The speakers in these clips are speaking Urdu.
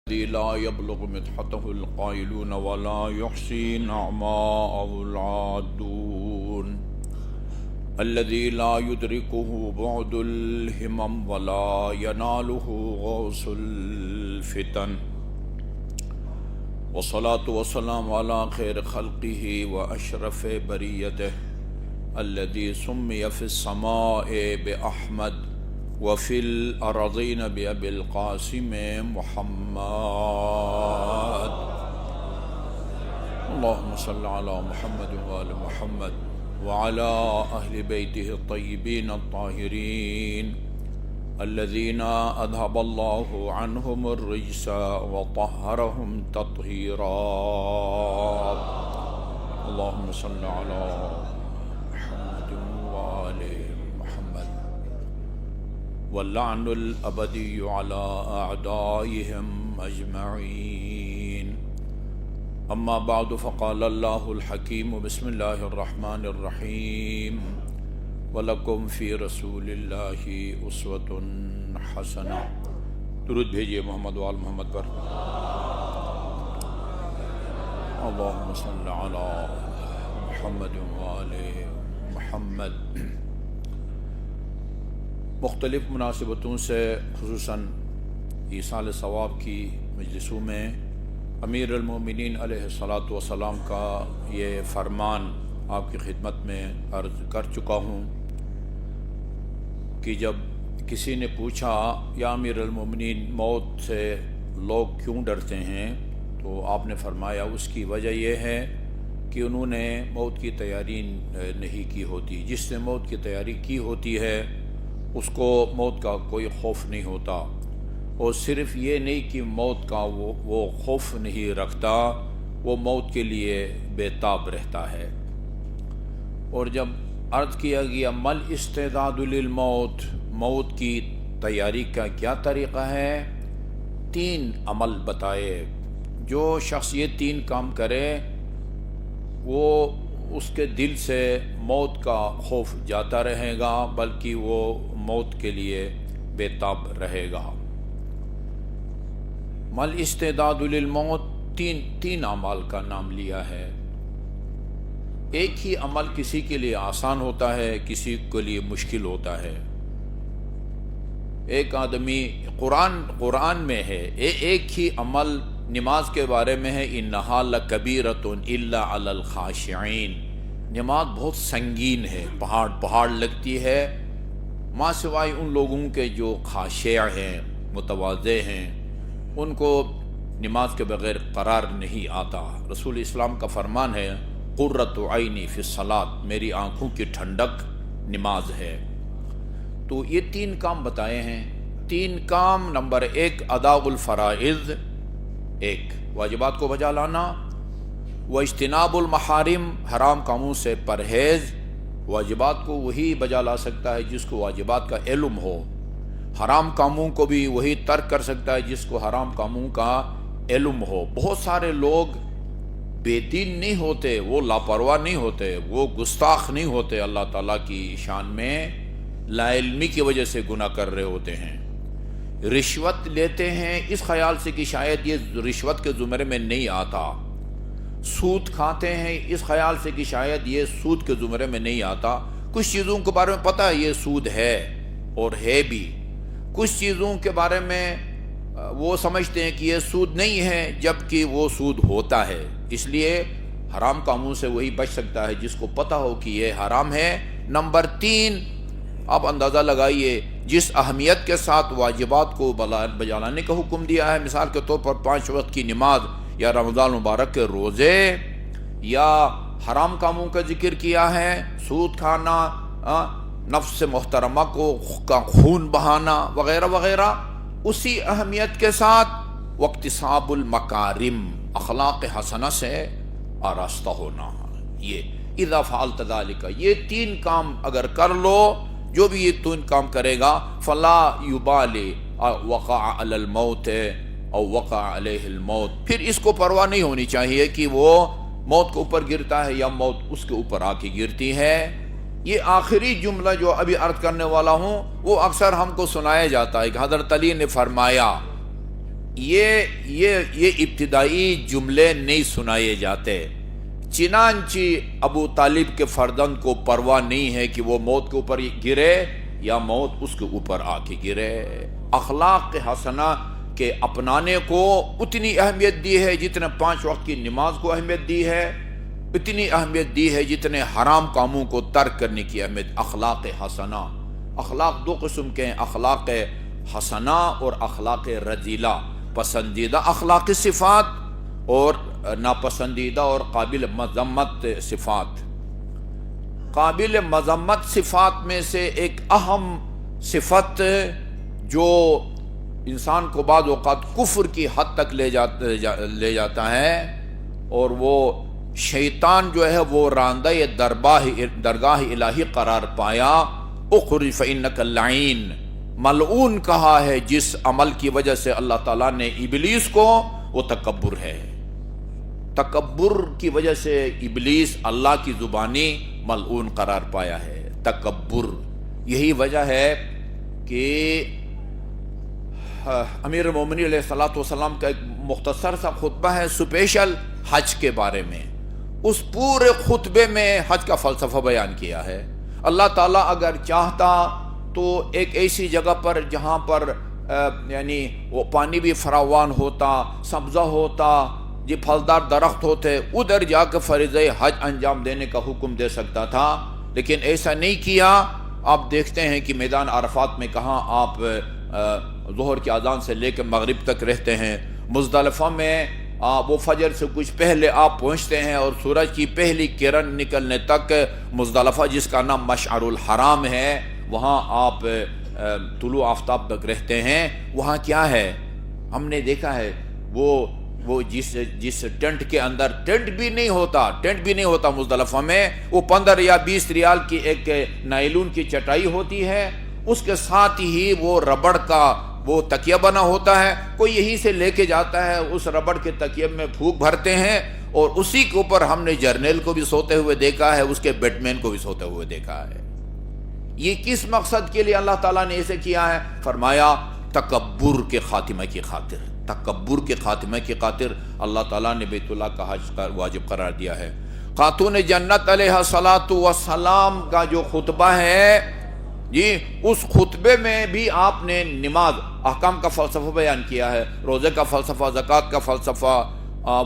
الذي لا يبلغ مدحته القائلون ولا يحصي نعماءه العادون الذي لا يدركه بعد الهمم ولا يناله غوص الفتن والصلاة والسلام على خير خلقه وأشرف بريته الذي سمي في السماء بأحمد وفي الأرضين بأبي القاسم محمد اللهم صل على محمد وآل محمد وعلى أهل بيته الطيبين الطاهرين الذين أذهب الله عنهم الرجس وطهرهم تطهيرا اللهم صل على محمد وآل محمد واللعن الأبدي على أعدائهم أجمعين أما بعد فقال الله الحكيم بسم الله الرحمن الرحيم وَلَكُمْ فِي رَسُولِ اللَّهِ أُسْوَةٌ حَسَنَةٌ درود بھیجئے محمد وآل محمد پر اللہم صل علی محمد وآل محمد۔ مختلف مناسبتوں سے خصوصاً ایصال ثواب کی مجلسوں میں امیر المومنین علیہ الصلاۃ والسلام کا یہ فرمان آپ کی خدمت میں عرض کر چکا ہوں کہ جب کسی نے پوچھا یا امیر المومنین موت سے لوگ کیوں ڈرتے ہیں، تو آپ نے فرمایا اس کی وجہ یہ ہے کہ انہوں نے موت کی تیاری نہیں کی ہوتی۔ جس نے موت کی تیاری کی ہوتی ہے اس کو موت کا کوئی خوف نہیں ہوتا، اور صرف یہ نہیں کہ موت کا وہ خوف نہیں رکھتا، وہ موت کے لیے بے تاب رہتا ہے۔ اور جب عرض کیا گیا مل استعداد للموت، موت کی تیاری کا کیا طریقہ ہے، 3 عمل بتائے۔ جو شخص یہ 3 کام کرے وہ اس کے دل سے موت کا خوف جاتا رہے گا، بلکہ وہ موت کے لیے بے تاب رہے گا۔ مل استعداد للموت، 3 اعمال کا نام لیا ہے۔ ایک ہی عمل کسی کے لیے آسان ہوتا ہے، کسی کے لیے مشکل ہوتا ہے۔ ایک آدمی قرآن میں ہے، ایک ہی عمل نماز کے بارے میں ہے، انہا لکبیرۃ الا علی الخاشعین، نماز بہت سنگین ہے، پہاڑ لگتی ہے، ماں سوائے ان لوگوں کے جو خاشع ہیں، متواضع ہیں، ان کو نماز کے بغیر قرار نہیں آتا۔ رسول اسلام کا فرمان ہے قرۃ عینی فی الصلاۃ، میری آنکھوں کی ٹھنڈک نماز ہے۔ تو یہ 3 کام بتائے ہیں۔ 3 کام، نمبر 1 ادا الفرائض، 1 واجبات کو بجا لانا، واجتناب المحارم، حرام کاموں سے پرہیز۔ واجبات کو وہی بجا لا سکتا ہے جس کو واجبات کا علم ہو، حرام کاموں کو بھی وہی ترک کر سکتا ہے جس کو حرام کاموں کا علم ہو۔ بہت سارے لوگ بے دین نہیں ہوتے، وہ لاپرواہ نہیں ہوتے، وہ گستاخ نہیں ہوتے، اللہ تعالیٰ کی شان میں لا علمی کی وجہ سے گناہ کر رہے ہوتے ہیں۔ رشوت لیتے ہیں اس خیال سے کہ شاید یہ رشوت کے زمرے میں نہیں آتا، سود کھاتے ہیں اس خیال سے کہ شاید یہ سود کے زمرے میں نہیں آتا۔ کچھ چیزوں کے بارے میں پتہ ہے یہ سود ہے اور ہے بھی، کچھ چیزوں کے بارے میں وہ سمجھتے ہیں کہ یہ سود نہیں ہے جبکہ وہ سود ہوتا ہے۔ اس لیے حرام کاموں سے وہی بچ سکتا ہے جس کو پتہ ہو کہ یہ حرام ہے۔ نمبر 3، آپ اندازہ لگائیے جس اہمیت کے ساتھ واجبات کو بجا لانے کا حکم دیا ہے، مثال کے طور پر 5 وقت کی نماز یا رمضان مبارک کے روزے، یا حرام کاموں کا ذکر کیا ہے، سود کھانا، نفس محترمہ کا خون بہانا وغیرہ وغیرہ، اسی اہمیت کے ساتھ واکتساب المکارم، اخلاق حسنہ سے آراستہ ہونا۔ یہ اذا فعلت ذلک، یہ 3 کام اگر کر لو، جو بھی یہ 3 کام کرے گا، فلا یبالی وقع علی الموت او وقع علیہ الموت، پھر اس کو پرواہ نہیں ہونی چاہیے کہ وہ موت کے اوپر گرتا ہے یا موت اس کے اوپر آ کے گرتی ہے۔ یہ آخری جملہ جو ابھی عرض کرنے والا ہوں وہ اکثر ہم کو سنایا جاتا ہے کہ حضرت علی نے فرمایا یہ ابتدائی جملے نہیں سنائے جاتے، چنانچہ ابو طالب کے فرزند کو پرواہ نہیں ہے کہ وہ موت کے اوپر گرے یا موت اس کے اوپر آ کے گرے۔ اخلاق حسنہ کے اپنانے کو اتنی اہمیت دی ہے جتنے 5 وقت کی نماز کو اہمیت دی ہے، اتنی اہمیت دی ہے جتنے حرام کاموں کو ترک کرنے کی اہمیت۔ اخلاق حسنہ، اخلاق 2 قسم کے ہیں، اخلاق حسنہ اور اخلاق رذیلہ، پسندیدہ اخلاقی صفات اور ناپسندیدہ اور قابل مذمت صفات۔ قابل مذمت صفات میں سے ایک اہم صفت جو انسان کو بعض اوقات کفر کی حد تک لے جاتا ہے، اور وہ شیطان جو ہے وہ راندہ درگاہ الہی قرار پایا، اخرج فإنک لعین، ملعون کہا ہے جس عمل کی وجہ سے اللہ تعالیٰ نے ابلیس کو، وہ تکبر ہے۔ تکبر کی وجہ سے ابلیس اللہ کی زبانی ملعون قرار پایا ہے، تکبر۔ یہی وجہ ہے کہ امیر المومنین علیہ الصلوۃ والسلام کا ایک مختصر سا خطبہ ہے اسپیشل حج کے بارے میں، اس پورے خطبے میں حج کا فلسفہ بیان کیا ہے۔ اللہ تعالیٰ اگر چاہتا تو ایک ایسی جگہ پر جہاں پر یعنی وہ پانی بھی فراوان ہوتا، سبزہ ہوتا، یہ پھلدار درخت ہوتے، ادھر جا کے فریضہ حج انجام دینے کا حکم دے سکتا تھا، لیکن ایسا نہیں کیا۔ آپ دیکھتے ہیں کہ میدان عرفات میں کہاں آپ ظہر کی اذان سے لے کے مغرب تک رہتے ہیں، مزدلفہ میں وہ فجر سے کچھ پہلے آپ پہنچتے ہیں اور سورج کی پہلی کرن نکلنے تک مزدلفہ جس کا نام مشعر الحرام ہے، وہاں آپ طلوع آفتاب تک رہتے ہیں۔ وہاں کیا ہے، ہم نے دیکھا ہے وہ جس ٹینٹ کے اندر ٹینٹ بھی نہیں ہوتا مزدلفہ میں، وہ 15 یا 20 ریال کی ایک نائلون کی چٹائی ہوتی ہے، اس کے ساتھ ہی وہ ربڑ کا وہ تکیہ بنا ہوتا ہے، کوئی یہی سے لے کے جاتا ہے، اس ربڑ کے تکیے میں پھونک بھرتے ہیں، اور اسی کے اوپر ہم نے جرنیل کو بھی سوتے ہوئے دیکھا ہے، اس کے بیٹ مین کو بھی سوتے ہوئے دیکھا ہے۔ یہ کس مقصد کے لیے اللہ تعالیٰ نے اسے کیا ہے؟ فرمایا تکبر کے خاتمہ کی خاطر، تکبر کے خاتمہ کی خاطر اللہ تعالیٰ نے بیت اللہ کا حج کا واجب قرار دیا ہے۔ خاتون جنت علیہ الصلاۃ والسلام کا جو خطبہ ہے جی، اس خطبے میں بھی آپ نے نماز، احکام کا فلسفہ بیان کیا ہے، روزے کا فلسفہ، زکوٰۃ کا فلسفہ،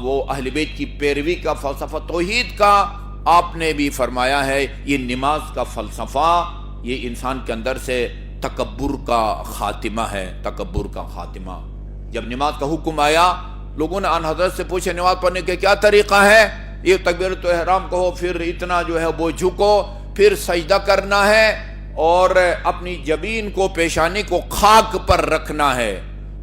وہ اہل بیت کی پیروی کا فلسفہ، توحید کا آپ نے بھی فرمایا ہے۔ یہ نماز کا فلسفہ یہ انسان کے اندر سے تکبر کا خاتمہ ہے، تکبر کا خاتمہ۔ جب نماز کا حکم آیا، لوگوں نے ان حضرت سے پوچھا نماز پڑھنے کا کیا طریقہ ہے؟ یہ تکبیرۃ احرام کہو، پھر اتنا جو ہے وہ جھکو، پھر سجدہ کرنا ہے، اور اپنی جبین کو، پیشانی کو خاک پر رکھنا ہے۔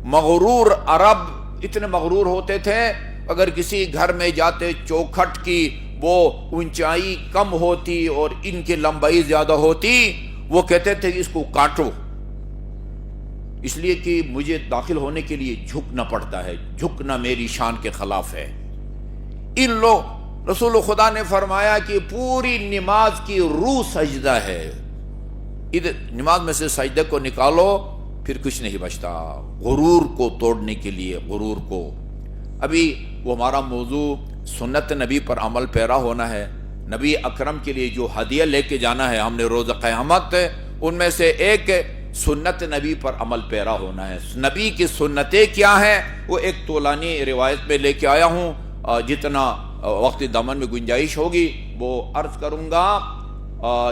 مغرور عرب اتنے مغرور ہوتے تھے، اگر کسی گھر میں جاتے چوکھٹ کی وہ اونچائی کم ہوتی اور ان کی لمبائی زیادہ ہوتی، وہ کہتے تھے کہ اس کو کاٹو، اس لیے کہ مجھے داخل ہونے کے لیے جھکنا پڑتا ہے، جھکنا میری شان کے خلاف ہے۔ ان لوگ، رسول خدا نے فرمایا کہ پوری نماز کی روح سجدہ ہے، ادھر نماز میں سے سجدے کو نکالو پھر کچھ نہیں بچتا، غرور کو توڑنے کے لیے، غرور کو۔ ابھی وہ ہمارا موضوع سنت نبی پر عمل پیرا ہونا ہے، نبی اکرم کے لیے جو ہدیہ لے کے جانا ہے ہم نے روز قیامت، ان میں سے ایک سنت نبی پر عمل پیرا ہونا ہے۔ نبی کی سنتیں کیا ہیں وہ ایک طولانی روایت میں لے کے آیا ہوں، جتنا وقت دامن میں گنجائش ہوگی وہ عرض کروں گا۔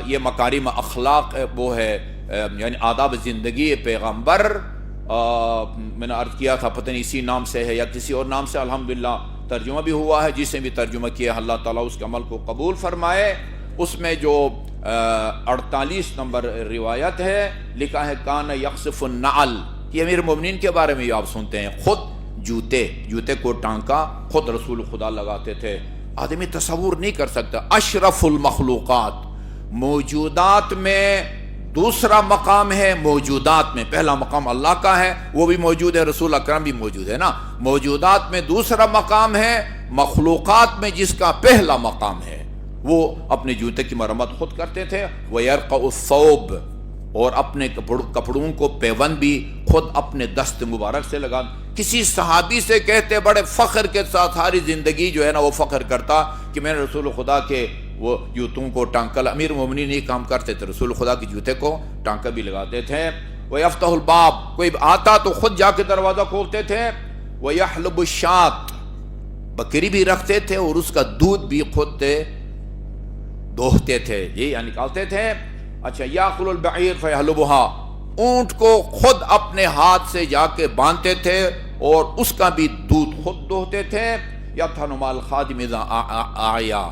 یہ مکارم اخلاق وہ ہے، یعنی آداب زندگی پیغمبر، میں نے عرض کیا تھا پتہ نہیں اسی نام سے ہے یا کسی اور نام سے، الحمدللہ ترجمہ بھی ہوا ہے، جس نے بھی ترجمہ کیا اللہ تعالیٰ اس کے عمل کو قبول فرمائے۔ اس میں جو 48 نمبر روایت ہے، لکھا ہے کان یخصف النعل، یہ امیر المومنین کے بارے میں آپ سنتے ہیں، خود جوتے کو ٹانکا خود رسول خدا لگاتے تھے، آدمی تصور نہیں کر سکتا۔ اشرف المخلوقات، موجودات میں دوسرا مقام ہے، موجودات میں پہلا مقام اللہ کا ہے، وہ بھی موجود ہے، رسول اکرم بھی موجود ہے نا، موجودات میں دوسرا مقام ہے، مخلوقات میں جس کا پہلا مقام ہے، وہ اپنے جوتے کی مرمت خود کرتے تھے۔ وَيَرْقَعُ الثَّوْبَ، اور اپنے کپڑوں کو پیوند بھی خود اپنے دست مبارک سے لگا. کسی صحابی سے کہتے بڑے فخر کے ساتھ ساری زندگی جو ہے نا وہ فخر کرتا کہ میں نے رسول خدا کے وہ جوتوں کو ٹانکا. امیر مومنین یہ کام کرتے تھے, رسول خدا کے جوتے کو ٹانکا بھی لگاتے تھے. وَيَفْتَحُ الْبَابِ, کوئی آتا تو خود جا کے دروازہ کھولتے تھے. وَيَحْلُبُ الشَّاةَ, بکری بھی رکھتے تھے اور اس کا دودھ بھی خود دوہتے تھے, یہ نکالتے تھے. اچھا, یاخل البعیر فیحلبها, اونٹ کو خود اپنے ہاتھ سے جا کے باندھتے تھے اور اس کا بھی دودھ خود دوہتے تھے. یطحن مع الخادم اذا اعیا,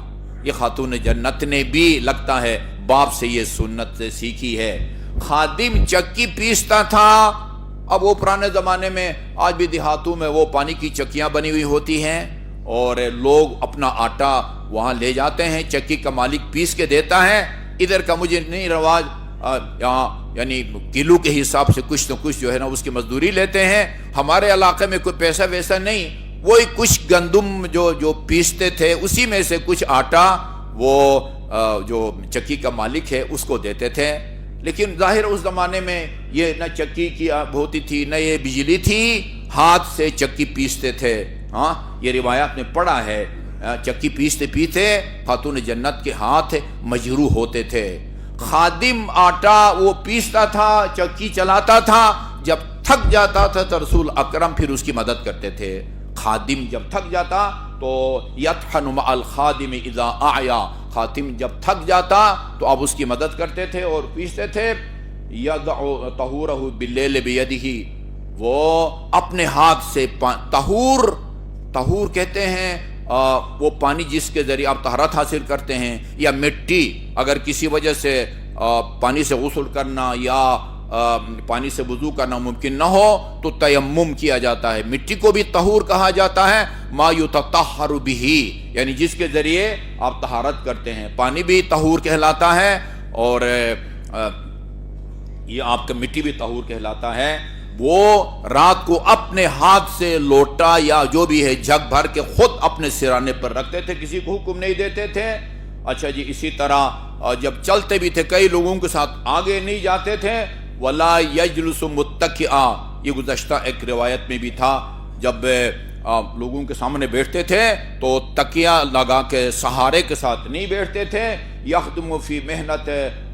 یہ خاتون جنت نے بھی لگتا ہے باپ سے یہ سنت سے سیکھی ہے. خادم چکی پیستا تھا. اب وہ پرانے زمانے میں, آج بھی دیہاتوں میں وہ پانی کی چکیاں بنی ہوئی ہوتی ہیں اور لوگ اپنا آٹا وہاں لے جاتے ہیں, چکی کا مالک پیس کے دیتا ہے. ادھر کا مجھے نہیں رواج, یہاں یعنی کلو کے حساب سے کچھ نہ کچھ جو ہے نا اس کی مزدوری لیتے ہیں. ہمارے علاقے میں کوئی پیسہ ویسا نہیں, وہی کچھ گندم جو پیستے تھے اسی میں سے کچھ آٹا وہ جو چکی کا مالک ہے اس کو دیتے تھے. لیکن ظاہر اس زمانے میں یہ نہ چکی کی ہوتی تھی نہ یہ بجلی تھی, ہاتھ سے چکی پیستے تھے. ہاں, یہ روایات میں پڑھا ہے, چکی پیستے پیتے خاتون جنت کے ہاتھ مجروح ہوتے تھے. خادم آٹا وہ پیستا تھا, چکی چلاتا تھا, جب تھک جاتا تھا تو رسول اکرم پھر اس کی مدد کرتے تھے. خادم جب تھک جاتا تو یطحن مع الخادم اذا اعیا, خاتم جب تھک جاتا تو اب اس کی مدد کرتے تھے اور پیستے تھے. یضع طہورہ باللیل بیدہ, وہ اپنے ہاتھ سے طہور کہتے ہیں وہ پانی جس کے ذریعے آپ طہارت حاصل کرتے ہیں, یا مٹی, اگر کسی وجہ سے پانی سے غسل کرنا یا پانی سے وضو کرنا ممکن نہ ہو تو تیمم کیا جاتا ہے. مٹی کو بھی طہور کہا جاتا ہے, ما یتطہر بہ, یعنی جس کے ذریعے آپ طہارت کرتے ہیں. پانی بھی طہور کہلاتا ہے اور یہ آپ کا مٹی بھی طہور کہلاتا ہے. وہ رات کو اپنے ہاتھ سے لوٹا یا جو بھی ہے جھگ بھر کے خود اپنے سرانے پر رکھتے تھے, کسی کو حکم نہیں دیتے تھے. اچھا جی, اسی طرح جب چلتے بھی تھے کئی لوگوں کے ساتھ آگے نہیں جاتے تھے. ولا یجلس متکئا, یہ گزشتہ ایک روایت میں بھی تھا, جب لوگوں کے سامنے بیٹھتے تھے تو تکیہ لگا کے سہارے کے ساتھ نہیں بیٹھتے تھے. یخدم فی محنت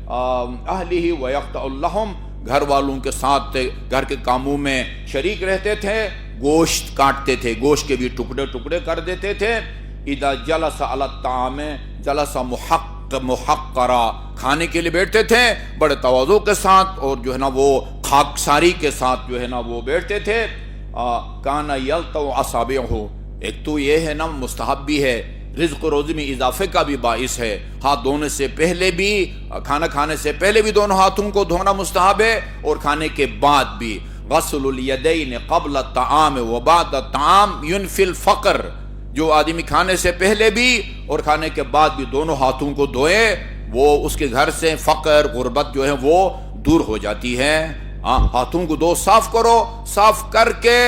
اہلہ ویقطع لہم, گھر والوں کے ساتھ گھر کے کاموں میں شریک رہتے تھے. گوشت کاٹتے تھے, گوشت کے بھی ٹکڑے ٹکڑے کر دیتے تھے. اذا جلس علی الطعام جلس محقرا, کھانے کے لیے بیٹھتے تھے بڑے تواضع کے ساتھ اور جو ہے نا وہ خاکساری کے ساتھ جو ہے نا وہ بیٹھتے تھے. کان یلطع اصابعہ, ایک تو یہ ہے نا مستحب بھی ہے, رزق و روزی میں اضافے کا بھی باعث ہے. ہاتھ دھونے سے پہلے بھی, کھانا کھانے سے پہلے بھی دونوں ہاتھوں کو دھونا مستحب ہے اور کھانے کے بعد بھی. غسل الیدین قبل الطعام وبعد الطعام ينفی الفقر, جو آدمی کھانے سے پہلے بھی اور کھانے کے بعد بھی دونوں ہاتھوں کو دھوئے وہ اس کے گھر سے فقر غربت جو ہے وہ دور ہو جاتی ہے. ہاتھوں کو دو, صاف کرو, صاف کر کے.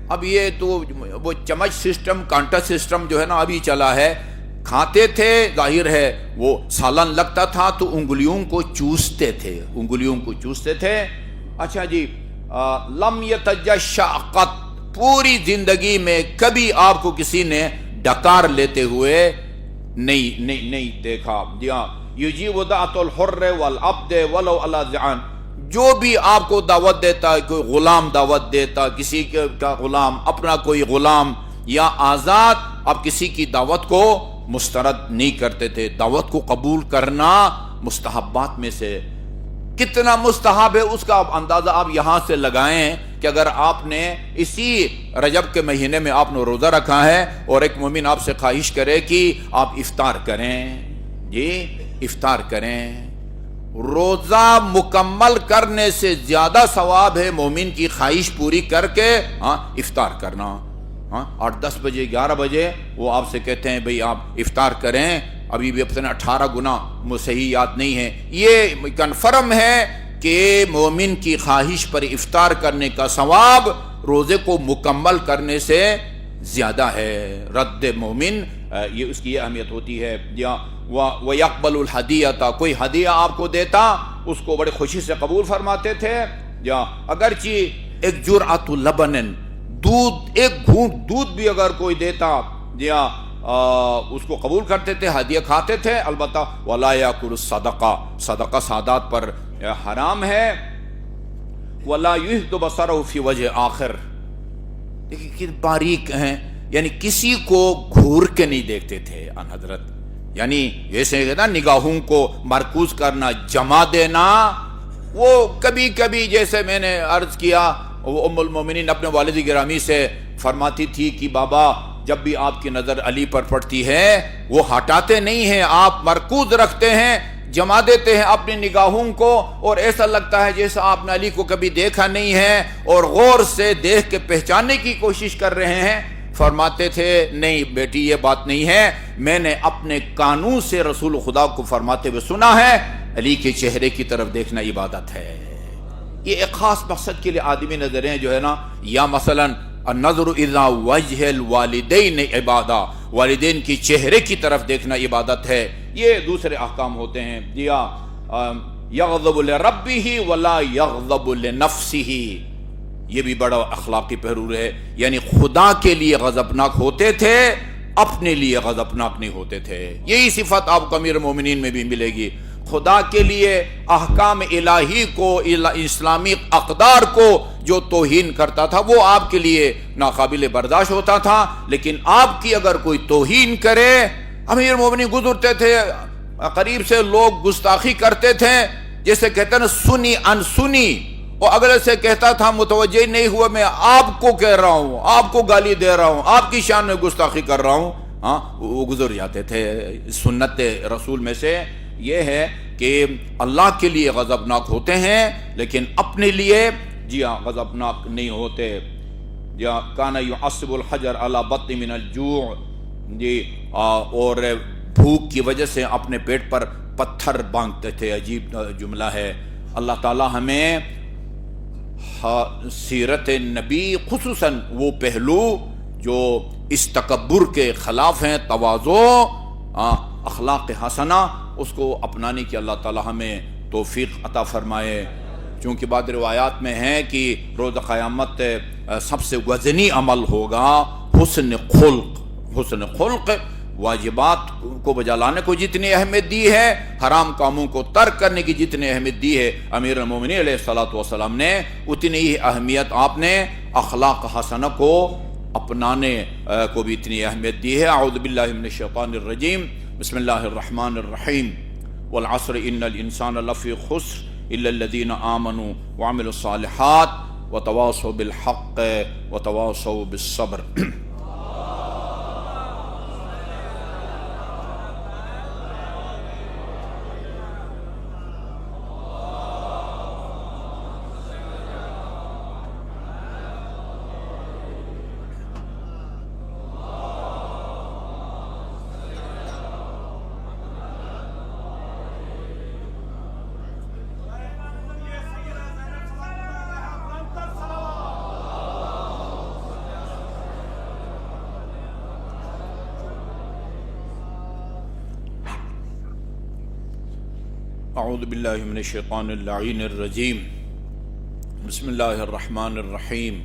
اب یہ تو وہ چمچ سسٹم کانٹا سسٹم جو ہے نا ابھی چلا ہے. کھاتے تھے, ظاہر ہے وہ سالن لگتا تھا تو انگلیوں کو چوستے تھے. اچھا جی, لم یتجشع قط, پوری زندگی میں کبھی آپ کو کسی نے ڈکار لیتے ہوئے نہیں دیکھا. یجیب دعوۃ الحر والعبد ولو علی ذعان, جو بھی آپ کو دعوت دیتا, کوئی غلام دعوت دیتا, کسی کا غلام, اپنا کوئی غلام یا آزاد, آپ کسی کی دعوت کو مسترد نہیں کرتے تھے. دعوت کو قبول کرنا مستحبات میں سے کتنا مستحب ہے اس کا آپ اندازہ آپ یہاں سے لگائیں کہ اگر آپ نے اسی رجب کے مہینے میں آپ نے روزہ رکھا ہے اور ایک مومن آپ سے خواہش کرے کہ آپ افطار کریں, جی افطار کریں, روزہ مکمل کرنے سے زیادہ ثواب ہے مومن کی خواہش پوری کر کے افطار کرنا. 8-10 بجے 11 بجے وہ آپ سے کہتے ہیں بھئی آپ افطار کریں, ابھی بھی اپنے 18 گنا صحیح یاد نہیں ہے. یہ کنفرم ہے کہ مومن کی خواہش پر افطار کرنے کا ثواب روزے کو مکمل کرنے سے زیادہ ہے. رد مومن یہ اس کی یہ اہمیت ہوتی ہے. وَيَقْبَلُ الْحَدِيَّةَ, کوئی ہدیہ آپ کو دیتا اس کو بڑے خوشی سے قبول فرماتے تھے. اگرچہ ایک جرعۃ لبن، دودھ، ایک گھونٹ دودھ بھی اگر کوئی دیتا یا اس کو قبول کرتے تھے، ہدیہ کھاتے تھے. البتہ ولا یاکل الصدقہ، صدقہ سادات پر حرام ہے. ولا یحد بصرہ فی وجہ آخر، دیکھیں کہ باریک ہیں، یعنی کسی کو گھور کے نہیں دیکھتے تھے ان حضرت. یعنی جیسے کہتا نگاہوں کو مرکوز کرنا، جمع دینا. وہ کبھی کبھی جیسے میں نے عرض کیا، وہ ام المومنین اپنے والد گرامی سے فرماتی تھی کہ بابا جب بھی آپ کی نظر علی پر پڑتی ہے وہ ہٹاتے نہیں ہیں، آپ مرکوز رکھتے ہیں، جما دیتے ہیں اپنی نگاہوں کو، اور ایسا لگتا ہے جیسا آپ نے علی کو کبھی دیکھا نہیں ہے اور غور سے دیکھ کے پہچاننے کی کوشش کر رہے ہیں. فرماتے تھے نہیں بیٹی یہ بات نہیں ہے، میں نے اپنے کانوں سے رسول خدا کو فرماتے ہوئے سنا ہے، علی کے چہرے کی طرف دیکھنا عبادت ہے. یہ ایک خاص مقصد کے لیے آدمی نظریں جو ہے نا، یا مثلا النظر الی وجہ الوالدین عبادہ، والدین کی چہرے کی طرف دیکھنا عبادت ہے. یہ دوسرے احکام ہوتے ہیں. یغضب لربہ ولا یغضب لنفسہ، یہ بھی بڑا اخلاقی پہلو ہے. یعنی خدا کے لیے غضبناک ہوتے تھے، اپنے لیے غضبناک نہیں ہوتے تھے. یہی صفت آپ کو امیر المومنین میں بھی ملے گی. خدا کے لیے احکام الہی کو، اسلامی اقدار کو جو توہین کرتا تھا وہ آپ کے لیے ناقابل برداشت ہوتا تھا، لیکن آپ کی اگر کوئی توہین کرے، امیر المومنین گزرتے تھے قریب سے، لوگ گستاخی کرتے تھے، جیسے کہتے ہیں نا سنی ان سنی، اور اگلے سے کہتا تھا متوجہ نہیں ہوا میں آپ کو کہہ رہا ہوں، آپ کو گالی دے رہا ہوں، آپ کی شان میں گستاخی کر رہا ہوں. وہ گزر جاتے تھے. سنت رسول میں سے یہ ہے کہ اللہ کے لیے غضبناک ہوتے ہیں لیکن اپنے لیے غضبناک نہیں ہوتے. کان یعصب الحجر علی بطن من الجوع، اور بھوک کی وجہ سے اپنے پیٹ پر پتھر باندھتے تھے. عجیب جملہ ہے. اللہ تعالی ہمیں سیرت نبی خصوصاً وہ پہلو جو اس تکبر کے خلاف ہیں، تواضع، اخلاق حسنہ، اس کو اپنانے کی اللہ تعالی ہمیں توفیق عطا فرمائے. چونکہ بعض روایات میں ہے کہ روز قیامت سب سے وزنی عمل ہوگا حسن خلق. حسن خلق واجبات کو بجا لانے کو جتنی اہمیت دی ہے، حرام کاموں کو ترک کرنے کی جتنی اہمیت دی ہے امیر المومنین علیہ الصلوۃ والسلام نے، اتنی ہی اہمیت آپ نے اخلاق حسنہ کو اپنانے کو بھی اتنی اہمیت دی ہے. اعوذ باللہ من الشیطان الرجیم، بسم اللہ الرحمن الرحیم. والعصر ان الانسان لفی خسر الا الذین آمنوا وعملوا الصالحات وتواصوا بالحق وتواصوا بالصبر. اعوذ باللہ من الشیطان اللعین الرجیم، بسم اللہ الرحمن الرحیم.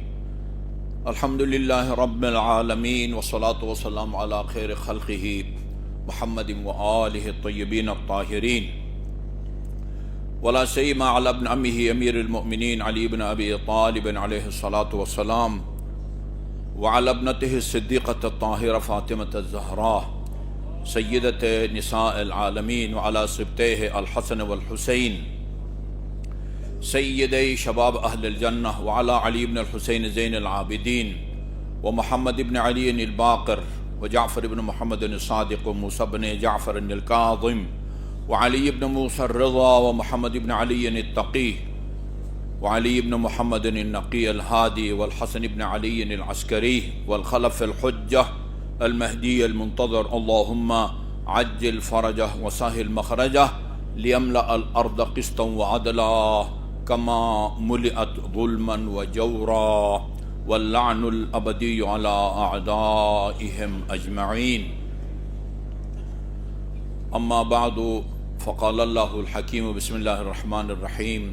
الحمدللہ رب العالمین والصلاة والسلام علی خیر خلقہ محمد وآلہ الطیبین الطاہرین، ولا سیما علی ابن امہ امیر المؤمنین علی بن ابی طالب علیہ الصلاة والسلام، وعلی ابنتہ الصدیقۃ الطاہرہ فاطمۃ الزہراء سیدت نساء العالمین، وعلی صبتیہ الحسن والحسین سیدی شباب اہل الجنہ، وعلی علی بن الحسین زین العابدین، ومحمد بن علی الباقر، وجعفر بن محمد الصادق، وموسى بن جعفر الكاظم، وعلی بن موسى الرضا، ومحمد بن علی التقی، وعلی بن محمد النقی الہادی، والحسن بن علی العسکری، والخلف الحجہ المہدی المنتظر. اللہم عجل فرجہ وسہل مخرجہ لیملأ الارض قسطا وعدلا کما ملئت ظلما وجورا واللعن الابدی علی اعدائہم اجمعین. اما بعد فقال اللہ الحکیم، بسم اللہ الرحمن الرحیم.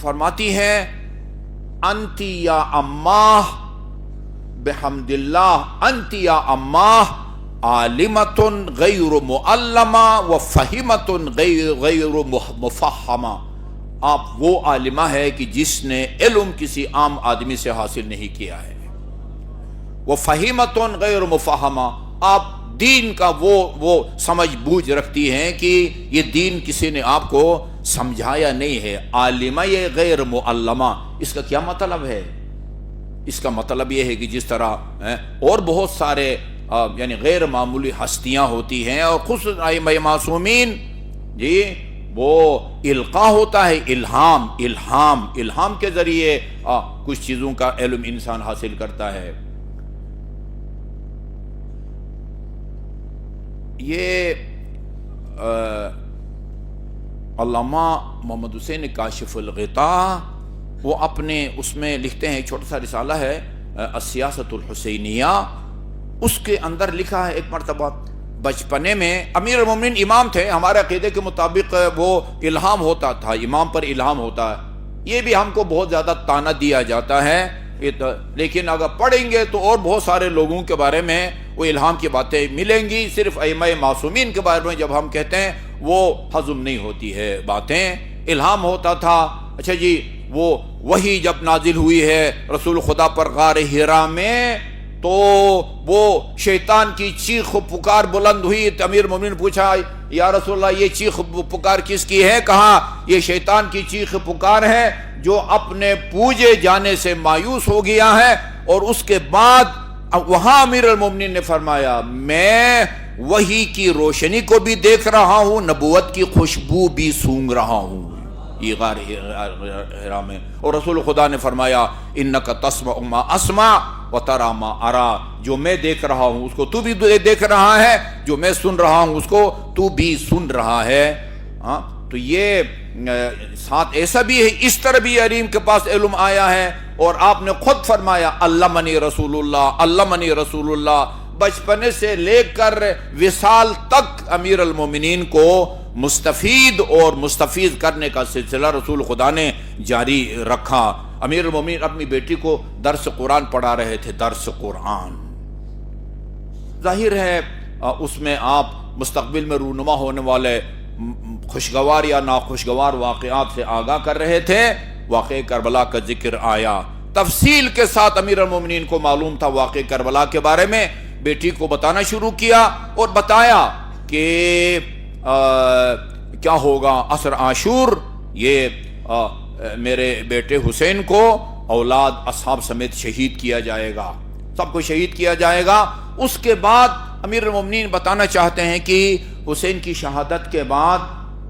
فرماتی ہیں انتی یا اماہ بحمد اللہ انتی یا اماہ عالمۃ غیر معلمہ و فہمۃ غیر مفہمہ. آپ وہ عالمہ ہے کہ جس نے علم کسی عام آدمی سے حاصل نہیں کیا ہے. وہ فہمۃ غیر مفہمہ، آپ دین کا وہ سمجھ بوجھ رکھتی ہیں کہ یہ دین کسی نے آپ کو سمجھایا نہیں ہے. عالمہ یہ غیر معلمہ، اس کا کیا مطلب ہے؟ اس کا مطلب یہ ہے کہ جس طرح اور بہت سارے یعنی غیر معمولی ہستیاں ہوتی ہیں، اور خصوصاً ائمہ معصومین، جی وہ القاء ہوتا ہے، الہام کے ذریعے کچھ چیزوں کا علم انسان حاصل کرتا ہے. یہ علامہ محمد حسین کاشف الغطاء وہ اپنے اس میں لکھتے ہیں، ایک چھوٹا سا رسالہ ہے السیاست الحسینیہ، اس کے اندر لکھا ہے ایک مرتبہ بچپنے میں امیر المومنین امام تھے، ہمارے عقیدے کے مطابق وہ الہام ہوتا تھا، امام پر الہام ہوتا ہے. یہ بھی ہم کو بہت زیادہ طعنہ دیا جاتا ہے، لیکن اگر پڑھیں گے تو اور بہت سارے لوگوں کے بارے میں وہ الہام کی باتیں ملیں گی. صرف ائمہ معصومین کے بارے میں جب ہم کہتے ہیں وہ ہضم نہیں ہوتی ہے باتیں. الہام ہوتا تھا. اچھا جی، وہ وحی جب نازل ہوئی ہے رسول خدا پر غار حرا میں، تو وہ شیطان کی چیخ و پکار بلند ہوئی. تو امیر مومنین نے پوچھا یا رسول اللہ یہ چیخ و پکار کس کی ہے؟ کہا یہ شیطان کی چیخ و پکار ہے جو اپنے پوجے جانے سے مایوس ہو گیا ہے. اور اس کے بعد وہاں امیر المومنین نے فرمایا میں وحی کی روشنی کو بھی دیکھ رہا ہوں، نبوت کی خوشبو بھی سونگ رہا ہوں یہ غار حرا میں. اور رسول خدا نے فرمایا انک تسمع ما اسمع وترى ما ارى، جو میں دیکھ رہا ہوں اس کو تو بھی دیکھ رہا ہے، جو میں سن رہا ہوں اس کو تو بھی سن رہا ہے. تو یہ ساتھ ایسا بھی ہے، اس طرح بھی علیم کے پاس علم آیا ہے. اور آپ نے خود فرمایا علمنی رسول اللہ، علمنی رسول اللہ. بچپنے سے لے کر وصال تک امیر المومنین کو مستفید اور مستفیض کرنے کا سلسلہ رسول خدا نے جاری رکھا. امیر المومنین اپنی بیٹی کو درس قرآن پڑھا رہے تھے، درس قرآن. ظاہر ہے اس میں آپ مستقبل میں رونما ہونے والے خوشگوار یا ناخوشگوار واقعات سے آگاہ کر رہے تھے. واقع کربلا کا ذکر آیا، تفصیل کے ساتھ امیر المومنین کو معلوم تھا واقع کربلا کے بارے میں. بیٹی کو بتانا شروع کیا اور بتایا کہ کیا ہوگا عصر عاشور، یہ میرے بیٹے حسین کو اولاد اصحاب سمیت شہید کیا جائے گا، سب کو شہید کیا جائے گا. اس کے بعد امیر المومنین بتانا چاہتے ہیں کہ حسین کی شہادت کے بعد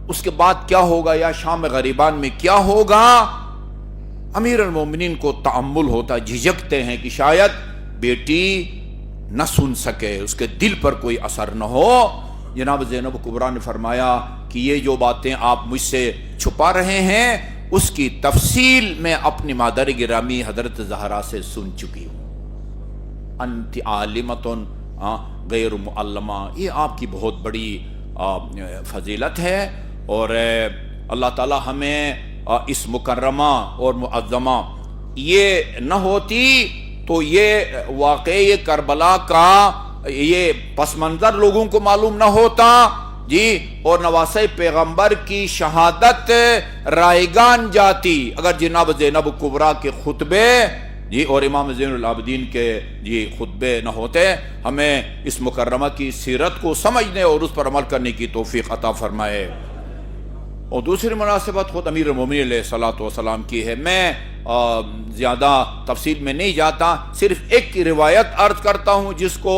اس کے بعد کیا ہوگا، یا شام غریبان میں کیا ہوگا. امیر المومنین کو تأمل ہوتا، جھجکتے ہیں کہ شاید بیٹی نہ سن سکے، اس کے دل پر کوئی اثر نہ ہو. جناب زینب کبریٰ نے فرمایا کہ یہ جو باتیں آپ مجھ سے چھپا رہے ہیں اس کی تفصیل میں اپنی مادر گرامی حضرت زہرا سے سن چکی ہوں. انت عالمۃ غیر معلمہ، یہ آپ کی بہت بڑی فضیلت ہے. اور اللہ تعالی ہمیں اس مکرمہ اور معظمہ، یہ نہ ہوتی تو یہ واقعی کربلا کا یہ پس منظر لوگوں کو معلوم نہ ہوتا جی، اور نواسۂ پیغمبر کی شہادت رائگان جاتی اگر جناب زینب کبریٰ کے خطبے جی اور امام زین العابدین کے جی خطبے نہ ہوتے. ہمیں اس مکرمہ کی سیرت کو سمجھنے اور اس پر عمل کرنے کی توفیق عطا فرمائے. اور دوسری مناسبت خود امیر المومنین علیہ الصلوۃ والسلام کی ہے. میں زیادہ تفصیل میں نہیں جاتا، صرف ایک کی روایت عرض کرتا ہوں جس کو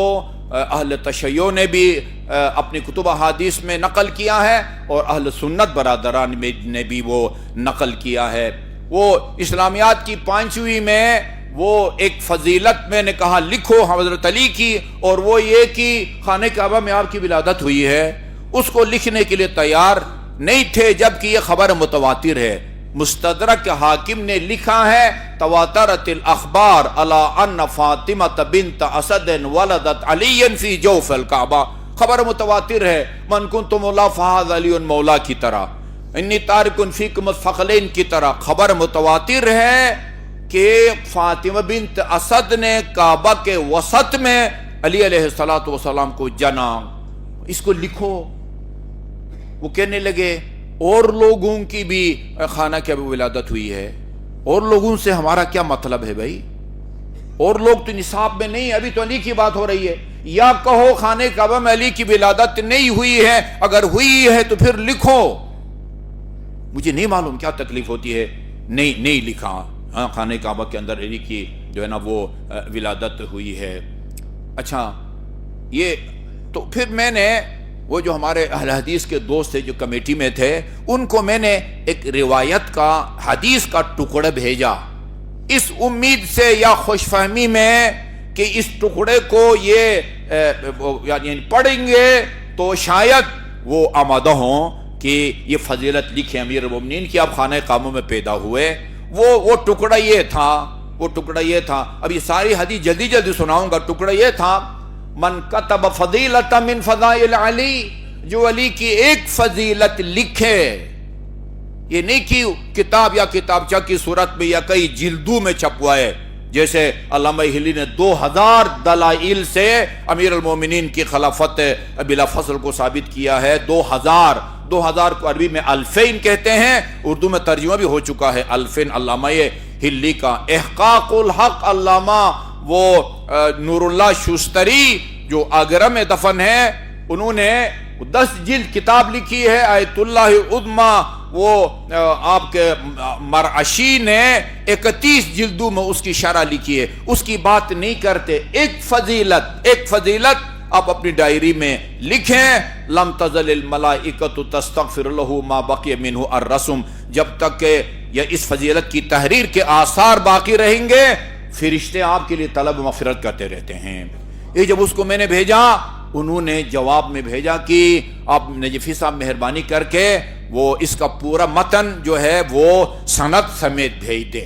اہل تشیع نے بھی اپنی کتب احادیث میں نقل کیا ہے اور اہل سنت برادران نے بھی وہ نقل کیا ہے. وہ اسلامیات کی 5ویں میں وہ ایک فضیلت میں نے کہا لکھو حضرت علی کی، اور وہ یہ کہ خانہ کعبہ میں آپ کی ولادت ہوئی ہے. اس کو لکھنے کے لیے تیار نہیں تھے جبکہ یہ خبر متواتر ہے. مستدرک حاکم نے لکھا ہے تواترت الاخبار علی ان فاطمہ بنت اسد ولدت علی فی جوف الکعبہ. خبر متواتر ہے من کنت مولا فہذا علی مولا کی طرح، انی تارکن فیکم الثقلین کی طرح خبر متواتر ہے کہ فاطمہ بنت اسد نے کعبہ کے وسط میں علی علیہ السلام کو جنا۔ اس کو لکھو۔ وہ کہنے لگے اور لوگوں کی بھی خانہ کی ولادت ہوئی ہے، اور لوگوں سے ہمارا کیا مطلب ہے بھائی؟ اور لوگ تو نصاب میں نہیں، ابھی تو علی کی بات ہو رہی ہے۔ یا کہو خانہ کعبہ میں علی کی ولادت نہیں ہوئی ہے، اگر ہوئی ہے تو پھر لکھو۔ مجھے نہیں معلوم کیا تکلیف ہوتی ہے، نہیں لکھا۔ ہاں خانہ کعبہ کے اندر علی کی جو ہے نا وہ ولادت ہوئی ہے۔ اچھا یہ تو پھر میں نے وہ جو ہمارے اہل حدیث کے دوست تھے جو کمیٹی میں تھے، ان کو میں نے ایک روایت کا حدیث کا ٹکڑا بھیجا، اس امید سے یا خوش فہمی میں کہ اس ٹکڑے کو یہ یعنی پڑھیں گے تو شاید وہ آمادہ ہوں کہ یہ فضیلت لکھیں امیر المومنین کی آپ خانہ کعبہ میں پیدا ہوئے۔ وہ ٹکڑا یہ تھا، اب یہ ساری حدیث جلدی سناؤں گا۔ ٹکڑا یہ تھا من کتب فضیلۃ من فضائل علی، جو علی کی ایک فضیلت لکھے، یہ نہیں کہ کتاب یا کتابچہ کی صورت میں یا کئی جلدوں میں چھپوائے، جیسے علامہ ہلی نے 2000 دلائل سے امیر المومنین کی خلافت بلا فصل کو ثابت کیا ہے۔ 2000 کو عربی میں الفین کہتے ہیں، اردو میں ترجمہ بھی ہو چکا ہے الفین علامہ ہلی کا۔ احقاق الحق علامہ وہ نور اللہ شوستری جو آگرہ میں دفن ہے، انہوں نے 10 جلد کتاب لکھی ہے آیت اللہ عظمی، وہ آپ کے مرعشی نے 31 جلدوں میں اس کی شرح لکھی ہے۔ اس کی بات نہیں کرتے، ایک فضیلت آپ اپنی ڈائری میں لکھیں، لم تزل الملائکۃ تستغفر له ما بقی منہ الرسم، جب تک کہ یہ اس فضیلت کی تحریر کے آثار باقی رہیں گے فرشتے آپ کے لیے طلب مغفرت کرتے رہتے ہیں۔ یہ جب اس کو میں نے بھیجا، انہوں نے جواب میں بھیجا کہ آپ نجفی صاحب مہربانی کر کے وہ اس کا پورا متن جو ہے وہ سند سمیت بھیج دے،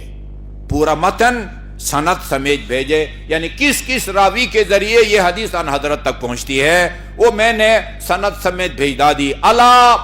پورا متن سند سمیت بھیجے، یعنی کس راوی کے ذریعے یہ حدیث ان حضرت تک پہنچتی ہے، وہ میں نے سند سمیت بھیجا دی۔ اللہ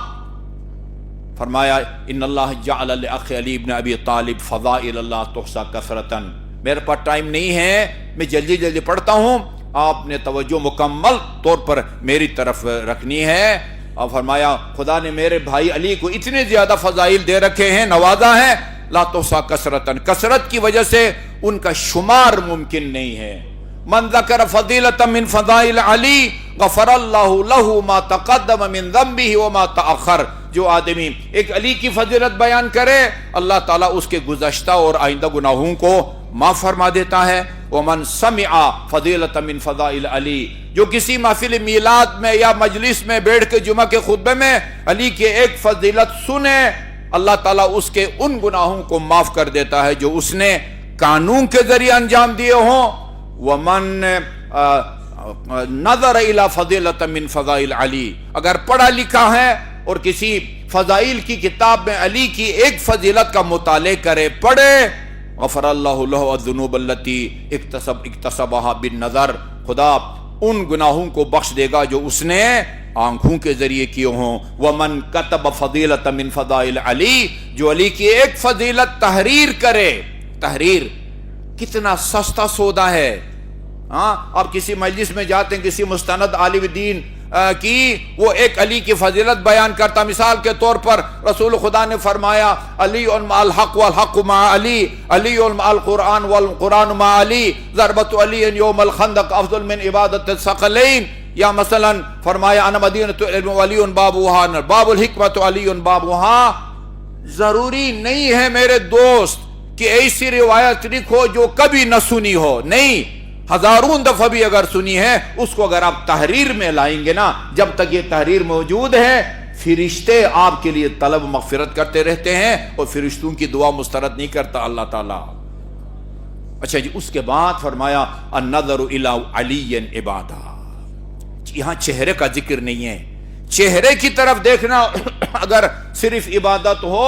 فرمایا ان اللہ جعل لأخ علی ابن ابی طالب فضائل اللہ تحصى کثرتاً۔ میرے پاس ٹائم نہیں ہے، میں جلدی پڑھتا ہوں، آپ نے توجہ مکمل طور پر میری طرف رکھنی ہے۔ اور فرمایا خدا نے میرے بھائی علی کو اتنے زیادہ فضائل دے رکھے ہیں، نوازا ہے، لا تحصى کثرتاً، کثرت کی وجہ سے ان کا شمار ممکن نہیں ہے۔ من ذکر فضیلۃ من فضائل علی غفر اللہ له ما تقدم من ذنبه وما تأخر، جو آدمی ایک علی کی فضیلت بیان کرے اللہ تعالیٰ اس کے گزشتہ اور آئندہ گناہوں کو معاف فرما دیتا ہے۔ ومن سمع فضیلۃ من فضائل علی، جو کسی محفل میلاد میں یا مجلس میں بیٹھ کے جمعہ کے خطبے میں علی کے ایک فضیلت سنے، اللہ تعالیٰ اس کے ان گناہوں کو معاف کر دیتا ہے جو اس نے قانون کے ذریعے انجام دیے ہوں۔ ومن نظر الى فضیلۃ من فضائل علی، اگر پڑھا لکھا ہے اور کسی فضائل کی کتاب میں علی کی ایک فضیلت کا مطالعہ کرے، پڑھے، غفر اللہ له الذنوب التي اکتسبها بالنظر، خدا ان گناہوں کو بخش دے گا جو اس نے آنکھوں کے ذریعے کیے ہوں۔ ومن کتب فضیلۃ من فضائل علی، جو علی کی ایک فضیلت تحریر کرے، تحریر کتنا سستا سودا ہے۔ ہاں آپ کسی مجلس میں جاتے ہیں، کسی مستند عالم دین کی وہ ایک علی کی فضیلت بیان کرتا، مثال کے طور پر رسول خدا نے فرمایا علی مع الحق والحق مع علی، علی مع القرآن والقرآن مع علی، ضربت علی یوم الخندق افضل من عبادت الثقلین، یا مثلا فرمایا انا مدینۃ العلم وعلی بابها باب الحکمت علی بابها۔ ضروری نہیں ہے میرے دوست کہ ایسی روایت لکھو جو کبھی نہ سنی ہو، نہیں، ہزاروں دفعہ بھی اگر سنی ہے، اس کو اگر آپ تحریر میں لائیں گے نا، جب تک یہ تحریر موجود ہے فرشتے آپ کے لیے طلب مغفرت کرتے رہتے ہیں، اور فرشتوں کی دعا مسترد نہیں کرتا اللہ تعالیٰ۔ اچھا جی، اس کے بعد فرمایا النظر الی علی عبادہ، یہاں چہرے کا ذکر نہیں ہے، چہرے کی طرف دیکھنا اگر صرف عبادت ہو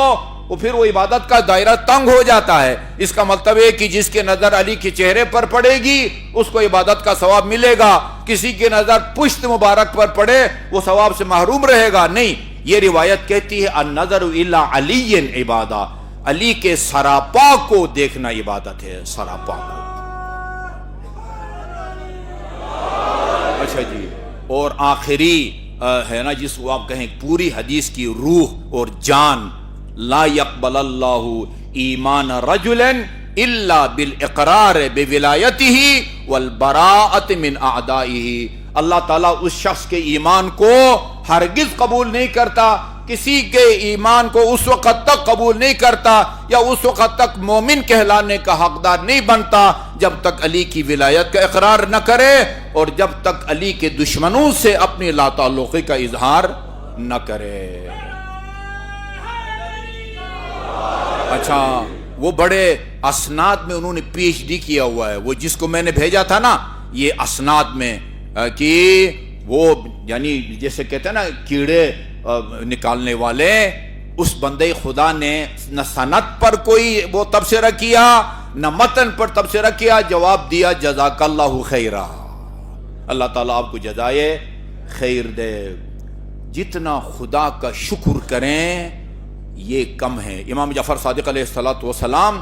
وہ پھر وہ عبادت کا دائرہ تنگ ہو جاتا ہے. اس کا مطلب ہے کہ جس کی نظر علی کے چہرے پر پڑے گی اس کو عبادت کا ثواب ملے گا, کسی کی نظر پشت مبارک پر پڑے وہ ثواب سے محروم رہے گا. نہیں, یہ روایت کہتی ہے النظر الی علی عبادہ, علی کے سراپا کو دیکھنا عبادت ہے, سراپا کو. اچھا جی, اور آخری ہے نا جس کو آپ کہیں پوری حدیث کی روح اور جان, لا يقبل اللہ ایمان رجل الا بالاقرار بولایتہ والبراءۃ من اعدائہ. اللہ تعالیٰ اس شخص کے ایمان کو ہرگز قبول نہیں کرتا, کسی کے ایمان کو اس وقت تک قبول نہیں کرتا یا اس وقت تک مومن کہلانے کا حقدار نہیں بنتا جب تک علی کی ولایت کا اقرار نہ کرے اور جب تک علی کے دشمنوں سے اپنی لا تعلقی کا اظہار نہ کرے. اچھا, وہ بڑے اسناد میں انہوں نے پی ایچ ڈی کیا ہوا ہے, وہ جس کو میں نے بھیجا تھا نا یہ اسناد میں, کہ وہ یعنی جیسے کہتے ہیں نا کیڑے نکالنے والے, اس بندے خدا نے نہ سند پر کوئی وہ تبصرہ کیا نہ متن پر تبصرہ کیا, جواب دیا جزاک اللہ خیرہ, اللہ تعالیٰ آپ کو جزائے خیر دے. جتنا خدا کا شکر کریں یہ کم ہے. امام جعفر صادق علیہ السلام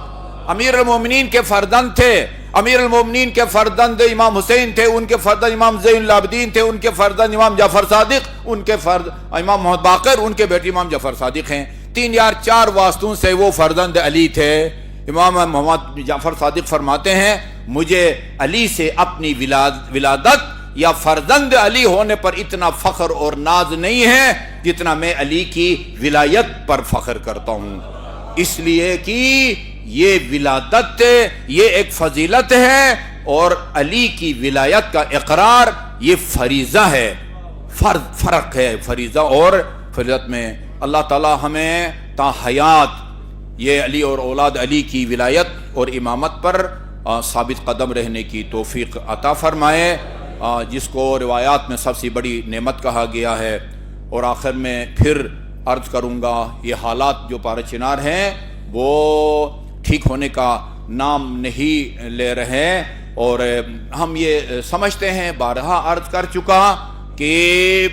امیر المومنین کے فرزند تھے, امیر المومنین کے فرزند امام حسین تھے, ان کے فرزند امام زین العابدین تھے, ان کے فرزند امام جعفر صادق, ان کے فرزند امام محمد باقر, ان کے بیٹے امام جعفر صادق ہیں. 3 یا 4 واسطوں سے وہ فرزند علی تھے. امام محمد جعفر صادق فرماتے ہیں مجھے علی سے اپنی ولادت یا فرزند علی ہونے پر اتنا فخر اور ناز نہیں ہے جتنا میں علی کی ولایت پر فخر کرتا ہوں, اس لیے کہ یہ ولادت یہ ایک فضیلت ہے اور علی کی ولایت کا اقرار یہ فریضہ ہے, فرق ہے فریضہ اور فضیلت میں. اللہ تعالی ہمیں تا حیات یہ علی اور اولاد علی کی ولایت اور امامت پر ثابت قدم رہنے کی توفیق عطا فرمائے, جس کو روایات میں سب سے بڑی نعمت کہا گیا ہے. اور آخر میں پھر عرض کروں گا, یہ حالات جو پارہ چنار ہیں وہ ٹھیک ہونے کا نام نہیں لے رہے, اور ہم یہ سمجھتے ہیں, بارہا عرض کر چکا کہ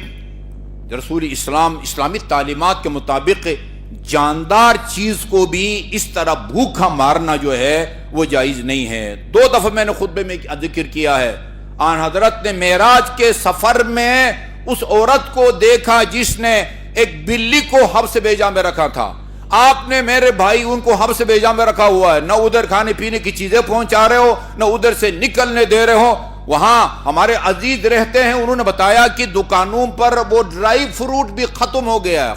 رسول اسلام اسلامی تعلیمات کے مطابق جاندار چیز کو بھی اس طرح بھوکا مارنا جو ہے وہ جائز نہیں ہے. 2 دفعہ میں نے خطبے میں ذکر کیا ہے, آن حضرت نے معراج کے سفر میں اس عورت کو دیکھا جس نے ایک بلی کو حبس بیجا میں رکھا تھا. آپ نے میرے بھائی ان کو حبس بیجا میں رکھا ہوا ہے, نہ ادھر کھانے پینے کی چیزیں پہنچا رہے ہو نہ ادھر سے نکلنے دے رہے ہو. وہاں ہمارے عزیز رہتے ہیں, انہوں نے بتایا کہ دکانوں پر وہ ڈرائی فروٹ بھی ختم ہو گیا ہے,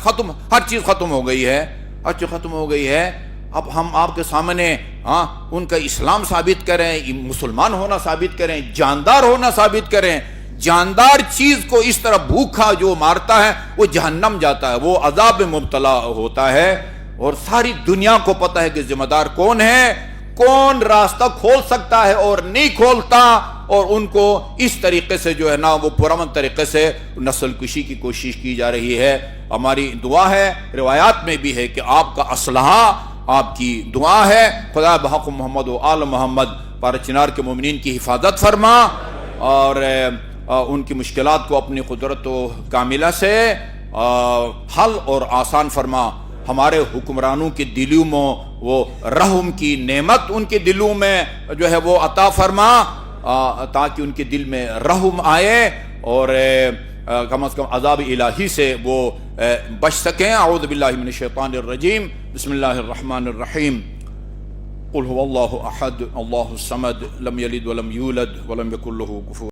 ہر چیز ختم ہو گئی ہے, ہر چیز ختم ہو گئی ہے. اب ہم آپ کے سامنے ان کا اسلام ثابت کریں, مسلمان ہونا ثابت کریں, جاندار ہونا ثابت کریں. جاندار چیز کو اس طرح بھوکا جو مارتا ہے وہ جہنم جاتا ہے, وہ عذاب میں مبتلا ہوتا ہے. اور ساری دنیا کو پتہ ہے کہ ذمہ دار کون ہے, کون راستہ کھول سکتا ہے اور نہیں کھولتا, اور ان کو اس طریقے سے جو ہے نا وہ پرامن طریقے سے نسل کشی کی کوشش کی جا رہی ہے. ہماری دعا ہے, روایات میں بھی ہے کہ آپ کا اصلاح آپ کی دعا ہے, خدا بحق محمد و آل محمد پارہ چنار کے مومنین کی حفاظت فرما اور ان کی مشکلات کو اپنی قدرت و کاملہ سے حل اور آسان فرما. ہمارے حکمرانوں کے دلوں میں وہ رحم کی نعمت ان کے دلوں میں جو ہے وہ عطا فرما, تاکہ ان کے دل میں رحم آئے اور کم از کم عذاب الہی سے وہ بچ سکیں. اعوذ باللہ من الشیطان الرجیم, بسم اللہ الرحمن الرحیم. قل هو اللہ احد اللہ الصمد لم یلد ولم یولد ولم یکن له کفوا